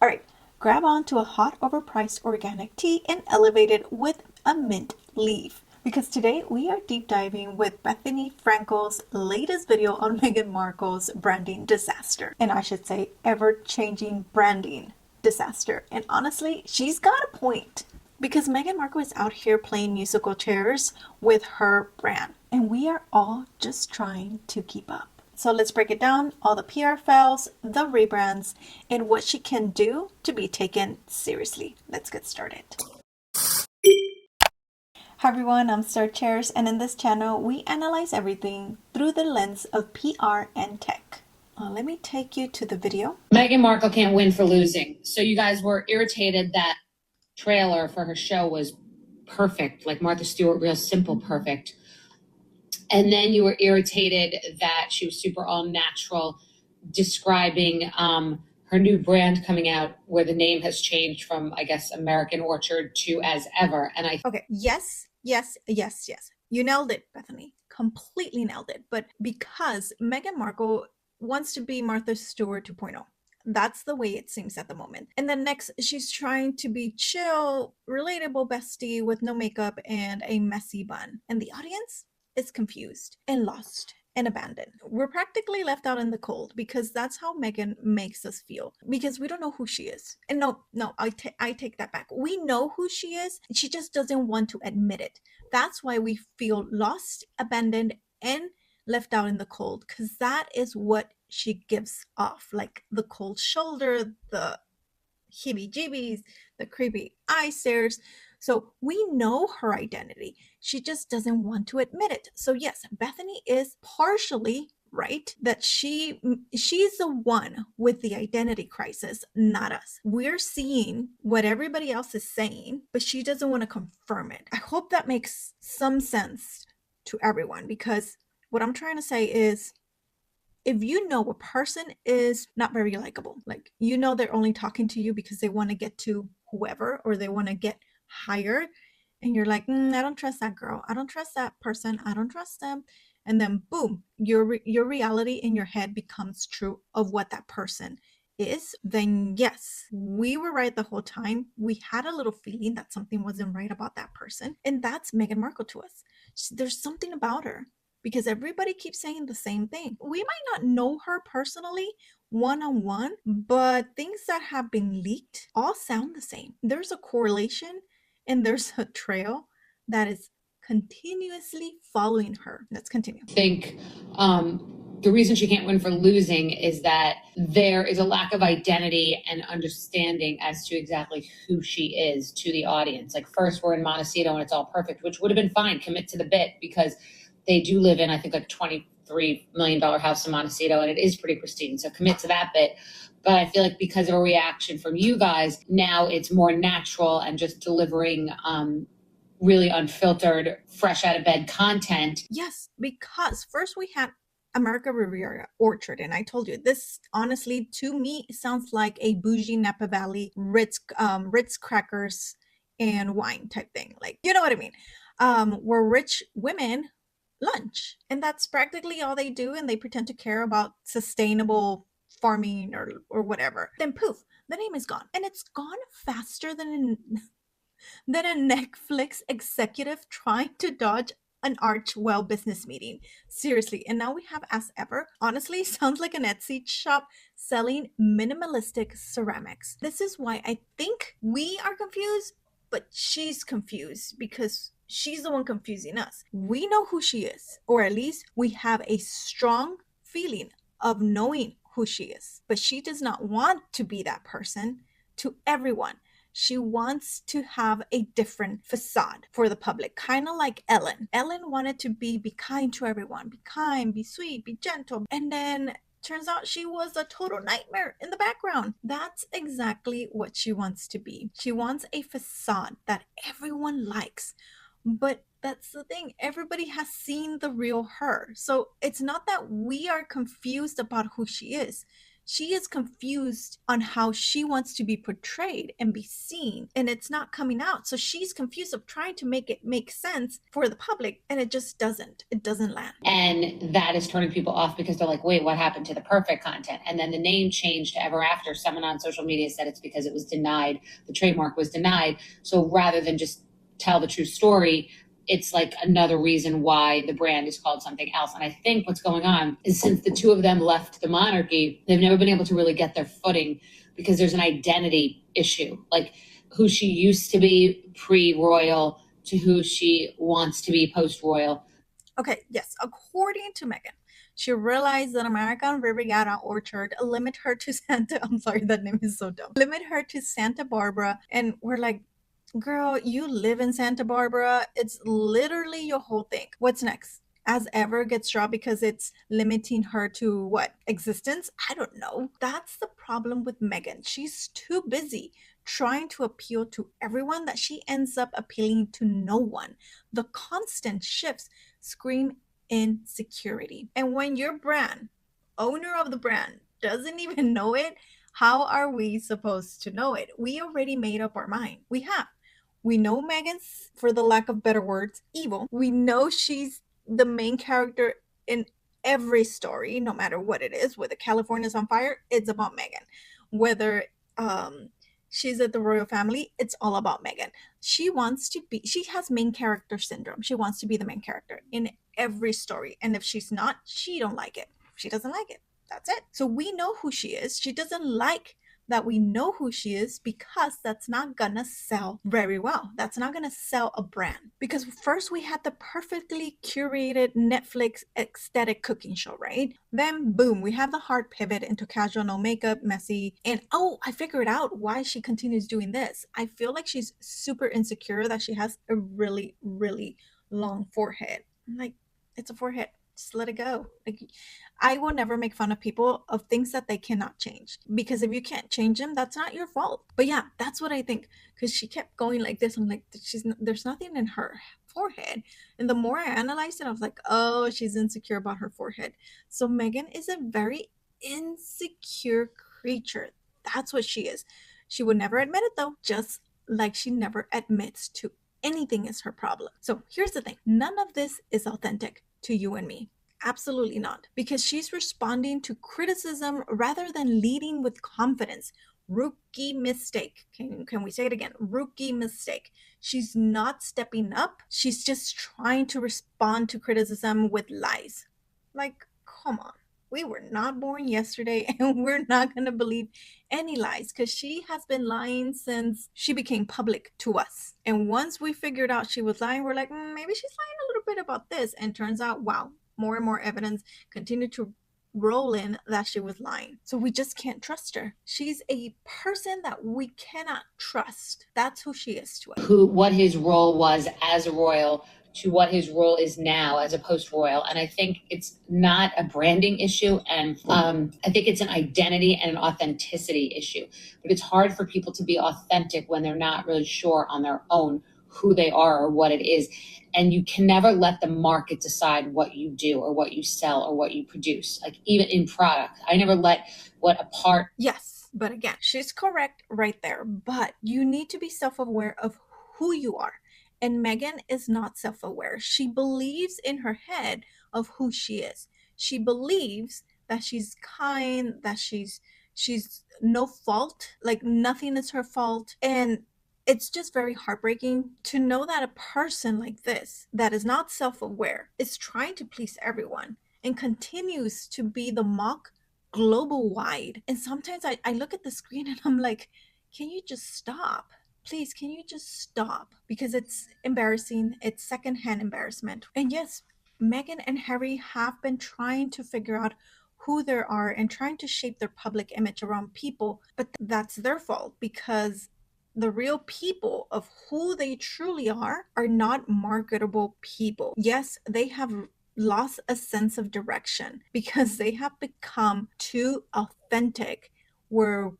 All right, grab onto a hot overpriced organic tea and elevate it with a mint leaf. Because today we are deep diving with Bethenny Frankel's latest video on Meghan Markle's branding disaster. And I should say ever-changing branding disaster. And honestly, she's got a point. Because Meghan Markle is out here playing musical chairs with her brand. And we are all just trying to keep up. So let's break it down, all the PR fails, the rebrands, and what she can do to be taken seriously. Let's get started. Hi everyone, I'm Star Chairs, and in this channel, we analyze everything through the lens of PR and tech. Let me take you to the video. Meghan Markle can't win for losing. So you guys were irritated that trailer for her show was perfect, like Martha Stewart, real simple, perfect. And then you were irritated that she was super all natural, describing her new brand coming out where the name has changed from, I guess, American Orchard to As Ever. And Okay, yes. You nailed it, Bethenny. Completely nailed it. But because Meghan Markle wants to be Martha Stewart 2.0. That's the way it seems at the moment. And then next, she's trying to be chill, relatable bestie with no makeup and a messy bun. And the audience is confused and lost and abandoned. We're practically left out in the cold because that's how Meghan makes us feel, because we don't know who she is. And no, I take that back. We know who she is. She just doesn't want to admit it. That's why we feel lost, abandoned, and left out in the cold, because that is what she gives off, like the cold shoulder, the heebie-jeebies, the creepy eye stares. So we know her identity. She just doesn't want to admit it. So yes, Bethenny is partially right that she's the one with the identity crisis, not us. We're seeing what everybody else is saying, but she doesn't want to confirm it. I hope that makes some sense to everyone, because what I'm trying to say is, if you know a person is not very likable, like you know they're only talking to you because they want to get to whoever, or they want to get hired, and you're like, I don't trust that girl, I don't trust that person, I don't trust them, and then boom, your reality in your head becomes true of what that person is, then yes, we were right the whole time. We had a little feeling that something wasn't right about that person, and that's Meghan Markle to us. There's something about her, because everybody keeps saying the same thing. We might not know her personally one-on-one, but things that have been leaked all sound the same. There's a correlation and there's a trail that is continuously following her. Let's continue. I think the reason she can't win for losing is that there is a lack of identity and understanding as to exactly who she is to the audience. Like, first we're in Montecito and it's all perfect, which would have been fine. Commit to the bit, because they do live in, I think, like $23 million house in Montecito, and it is pretty pristine. So commit to that bit. But I feel like because of a reaction from you guys, now it's more natural and just delivering really unfiltered, fresh out of bed content. Yes, because first we had America Riviera Orchard, and I told you, this honestly to me sounds like a bougie Napa Valley Ritz crackers and wine type thing. Like, you know what I mean? Where rich women lunch, and that's practically all they do, and they pretend to care about sustainable farming or whatever. Then poof, the name is gone, and it's gone faster than a Netflix executive trying to dodge an Archwell business meeting. Seriously. And now we have As Ever. Honestly, sounds like an Etsy shop selling minimalistic ceramics. This is why I think we are confused, but she's confused, because she's the one confusing us. We know who she is, or at least we have a strong feeling of knowing who she is, but she does not want to be that person to everyone. She wants to have a different facade for the public, kind of like Ellen. Ellen wanted to be kind to everyone, be kind, be sweet, be gentle, and then turns out she was a total nightmare in the background. That's exactly what she wants to be. She wants a facade that everyone likes. But that's the thing, everybody has seen the real her. So it's not that we are confused about who she is. She is confused on how she wants to be portrayed and be seen, and it's not coming out. So she's confused of trying to make it make sense for the public, and it just doesn't. It doesn't land. And that is turning people off because they're like, wait, what happened to the perfect content? And then the name changed to Ever After. Someone on social media said it's because it was denied. The trademark was denied. So rather than just tell the true story, it's like another reason why the brand is called something else. And I think what's going on is since the two of them left the monarchy, they've never been able to really get their footing because there's an identity issue, like who she used to be pre-royal to who she wants to be post-royal. Okay, yes, according to Meghan, she realized that American Riviera Orchard limit her to Santa. I'm sorry, that name is so dumb. Limit her to Santa Barbara, and we're like, girl, you live in Santa Barbara. It's literally your whole thing. What's next? As Ever gets dropped because it's limiting her to what? Existence? I don't know. That's the problem with Meghan. She's too busy trying to appeal to everyone that she ends up appealing to no one. The constant shifts scream insecurity. And when your brand, owner of the brand, doesn't even know it, how are we supposed to know it? We already made up our mind. We have. We know Meghan's, for the lack of better words, evil. We know she's the main character in every story, no matter what it is. Whether California's on fire, it's about Meghan. Whether she's at the royal family, it's all about Meghan. She has main character syndrome. She wants to be the main character in every story. And if she's not, she don't like it. She doesn't like it. That's it. So we know who she is. She doesn't like that we know who she is because that's not gonna sell very well. That's not gonna sell a brand. Because first we had the perfectly curated Netflix aesthetic cooking show, right? Then boom, we have the hard pivot into casual, no makeup, messy, and oh, I figured out why she continues doing this. I feel like she's super insecure that she has a really, really long forehead. I'm like, it's a forehead. Just let it go. Like, I will never make fun of people of things that they cannot change, because if you can't change them, that's not your fault. But yeah, that's what I think, because she kept going like this. I'm like, there's nothing in her forehead. And the more I analyzed it, I was like, oh, she's insecure about her forehead. So Meghan is a very insecure creature. That's what she is. She would never admit it though, just like she never admits to anything is her problem. So here's the thing, none of this is authentic to you and me. Absolutely not. Because she's responding to criticism rather than leading with confidence. Rookie mistake. Can we say it again? Rookie mistake. She's not stepping up. She's just trying to respond to criticism with lies. Like, come on. We were not born yesterday, and we're not going to believe any lies, because she has been lying since she became public to us. And once we figured out she was lying, we're like, maybe she's lying a little bit about this. And turns out, wow, more and more evidence continued to roll in that she was lying. So we just can't trust her. She's a person that we cannot trust. That's who she is to us. What his role was as a royal to what his role is now as a post-royal. And I think it's not a branding issue. And I think it's an identity and an authenticity issue. But it's hard for people to be authentic when they're not really sure on their own who they are or what it is. And you can never let the market decide what you do or what you sell or what you produce. Like even in product, I never let what a part. Yes, but again, she's correct right there. But you need to be self-aware of who you are. And Meghan is not self-aware. She believes in her head of who she is. She believes that she's kind, that she's no fault, like nothing is her fault. And it's just very heartbreaking to know that a person like this, that is not self-aware, is trying to please everyone and continues to be the mock global wide. And sometimes I look at the screen and I'm like, can you just stop? Please, can you just stop? Because it's embarrassing. It's secondhand embarrassment. And yes, Meghan and Harry have been trying to figure out who they are and trying to shape their public image around people, but that's their fault, because the real people of who they truly are not marketable people. Yes, they have lost a sense of direction because they have become too authentic, where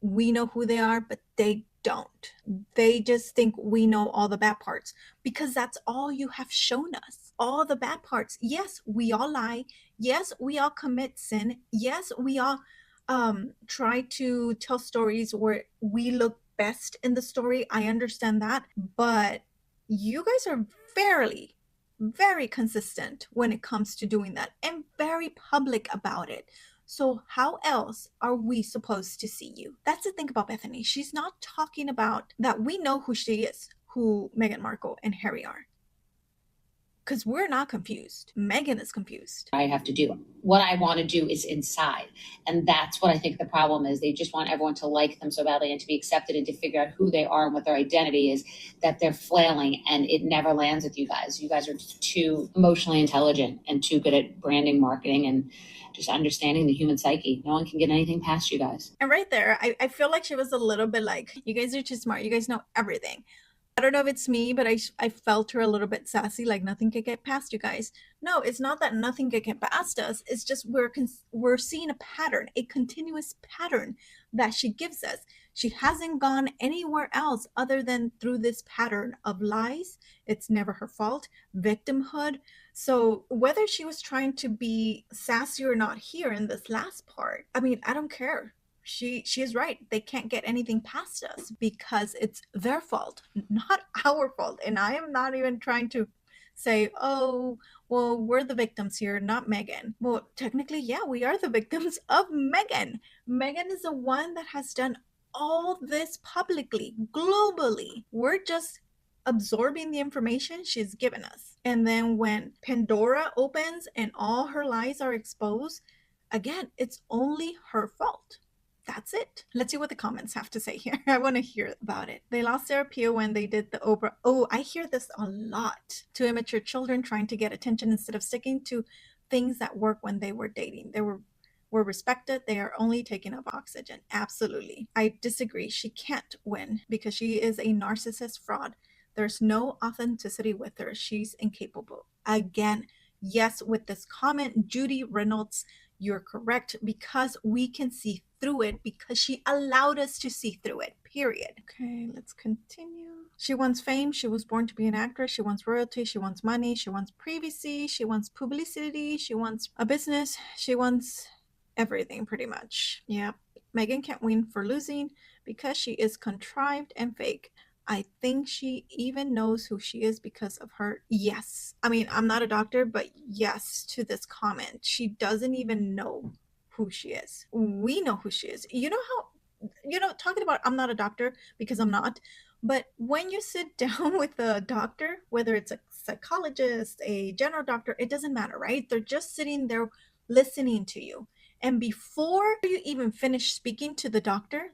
we know who they are, but they don't. They just think we know all the bad parts, because that's all you have shown us. All the bad parts. Yes, we all lie. Yes, we all commit sin. Yes, we all try to tell stories where we look best in the story. I understand that, but you guys are very consistent when it comes to doing that and very public about it. So how else are we supposed to see you? That's the thing about Bethenny. She's not talking about that. We know who she is, who Meghan Markle and Harry are, because we're not confused. Meghan is confused. I have to do. What I want to do is inside. And that's what I think the problem is. They just want everyone to like them so badly and to be accepted and to figure out who they are and what their identity is, that they're flailing and it never lands with you guys. You guys are too emotionally intelligent and too good at branding, marketing, and just understanding the human psyche. No one can get anything past you guys. And right there, I feel like she was a little bit like, you guys are too smart. You guys know everything. I don't know if it's me, but I felt her a little bit sassy, like nothing can get past you guys. No, it's not that nothing can get past us. It's just we're seeing a pattern, a continuous pattern that she gives us. She hasn't gone anywhere else other than through this pattern of lies. It's never her fault, victimhood. So whether she was trying to be sassy or not here in this last part, I mean, I don't care. She is right. They can't get anything past us because it's their fault, not our fault. And I am not even trying to say, oh, well, we're the victims here, not Meghan. Well, technically, yeah, we are the victims of Meghan. Meghan is the one that has done all this publicly, globally. We're just absorbing the information she's given us. And then when Pandora opens and all her lies are exposed, again, it's only her fault. That's it. Let's see what the comments have to say here. I want to hear about it. They lost their appeal when they did the Oprah. Oh, I hear this a lot. To immature children trying to get attention instead of sticking to things that work when they were dating. They were respected. They are only taking up oxygen. Absolutely. I disagree. She can't win because she is a narcissist fraud. There's no authenticity with her. She's incapable. Again, yes, with this comment, Judy Reynolds, you're correct, because we can see through it because she allowed us to see through it, period. Okay, let's continue. She wants fame. She was born to be an actress. She wants royalty. She wants money. She wants privacy. She wants publicity. She wants a business. She wants everything, pretty much. Yep. Meghan can't win for losing because she is contrived and fake. I think she even knows who she is because of her. Yes. I mean, I'm not a doctor, but yes to this comment. She doesn't even know who she is. We know who she is. You know how, talking about I'm not a doctor because I'm not, but when you sit down with a doctor, whether it's a psychologist, a general doctor, it doesn't matter, right? They're just sitting there listening to you. And before you even finish speaking to the doctor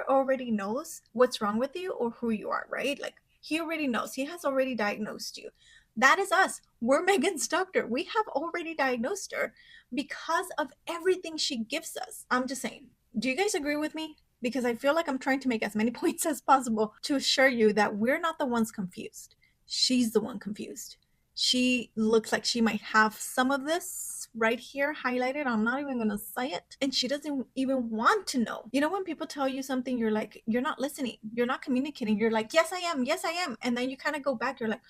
already knows what's wrong with you or who you are, right? Like he already knows. He has already diagnosed you. That is us. We're Meghan's doctor. We have already diagnosed her because of everything she gives us. I'm just saying. Do you guys agree with me? Because I feel like I'm trying to make as many points as possible to assure you that we're not the ones confused. She's the one confused. She looks like she might have some of this right here highlighted. I'm not even gonna say it. And she doesn't even want to know. You know, when people tell you something, you're like, you're not listening, you're not communicating. You're like, yes, I am, yes, I am. And then you kind of go back, you're like,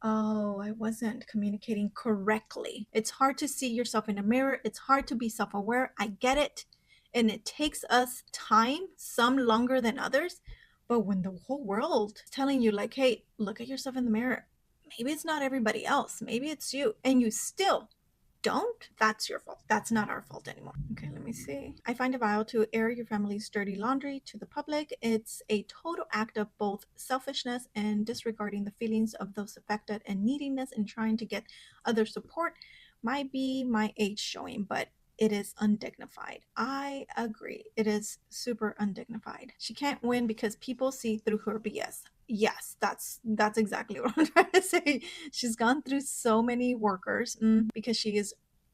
oh, I wasn't communicating correctly. It's hard to see yourself in a mirror. It's hard to be self-aware. I get it. And it takes us time, some longer than others. But when the whole world is telling you like, hey, look at yourself in the mirror. Maybe it's not everybody else. Maybe it's you. And you still don't, that's your fault. That's not our fault anymore. Okay, let me see. I find it vile to air your family's dirty laundry to the public. It's a total act of both selfishness and disregarding the feelings of those affected, and neediness in trying to get other support. Might be my age showing, but it is undignified. I agree. It is super undignified. She can't win because people see through her BS. Yes, that's exactly what I'm trying to say. She's gone through so many workers because she is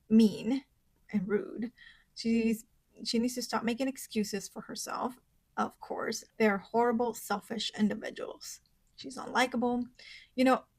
mean and rude. She needs to stop making excuses for herself. Of course, they're horrible, selfish individuals. She's unlikable.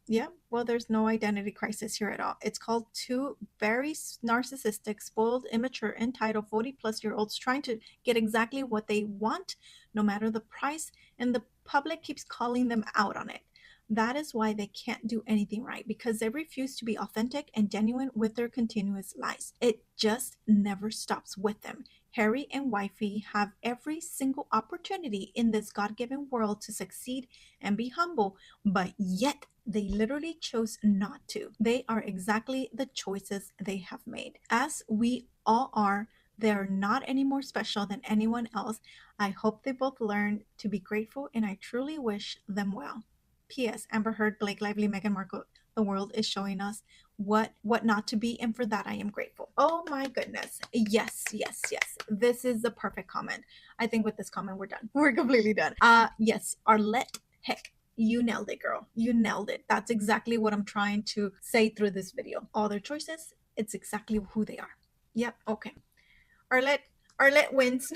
Yeah, well, there's no identity crisis here at all. It's called two very narcissistic, spoiled, immature, entitled 40-plus-year-olds trying to get exactly what they want, no matter the price, and the public keeps calling them out on it. That is why they can't do anything right, because they refuse to be authentic and genuine with their continuous lies. It just never stops with them. Harry and wifey have every single opportunity in this God-given world to succeed and be humble, but yet they literally chose not to. They are exactly the choices they have made. As we all are, they're not any more special than anyone else. I hope they both learn to be grateful, and I truly wish them well. P.S. Amber Heard, Blake Lively, Meghan Markle. The world is showing us what not to be, and for that I am grateful. Oh my goodness. Yes, yes, yes. This is the perfect comment. I think with this comment we're done. We're completely done. Yes, Arlette, heck, you nailed it, girl. You nailed it. That's exactly what I'm trying to say through this video. All their choices, it's exactly who they are. Yep, okay. Arlette wins.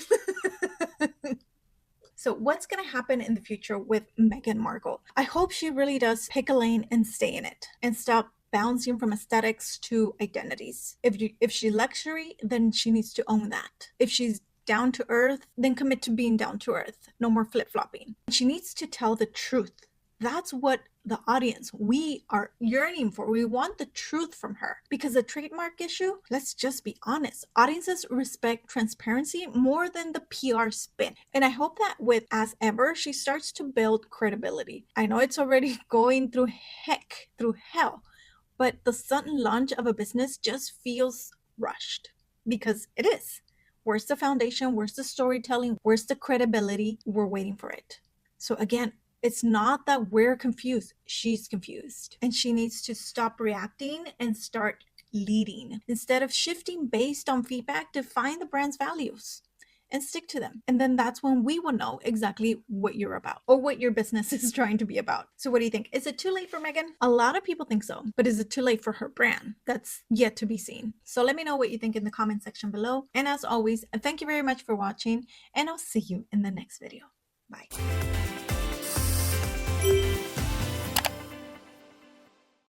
So what's going to happen in the future with Meghan Markle? I hope she really does pick a lane and stay in it and stop bouncing from aesthetics to identities. If she's luxury, then she needs to own that. If she's down to earth, then commit to being down to earth. No more flip-flopping. She needs to tell the truth. That's what the audience, we are yearning for. We want the truth from her, because the trademark issue, let's just be honest, audiences respect transparency more than the PR spin. And I hope that with As Ever, she starts to build credibility. I know it's already going through hell, but the sudden launch of a business just feels rushed, because it is. Where's the foundation? Where's the storytelling? Where's the credibility? We're waiting for it. So again, it's not that we're confused. She's confused. And she needs to stop reacting and start leading. Instead of shifting based on feedback, define the brand's values and stick to them. And then that's when we will know exactly what you're about, or what your business is trying to be about. So what do you think? Is it too late for Meghan? A lot of people think so, but is it too late for her brand? That's yet to be seen. So let me know what you think in the comment section below. And as always, thank you very much for watching, and I'll see you in the next video. Bye.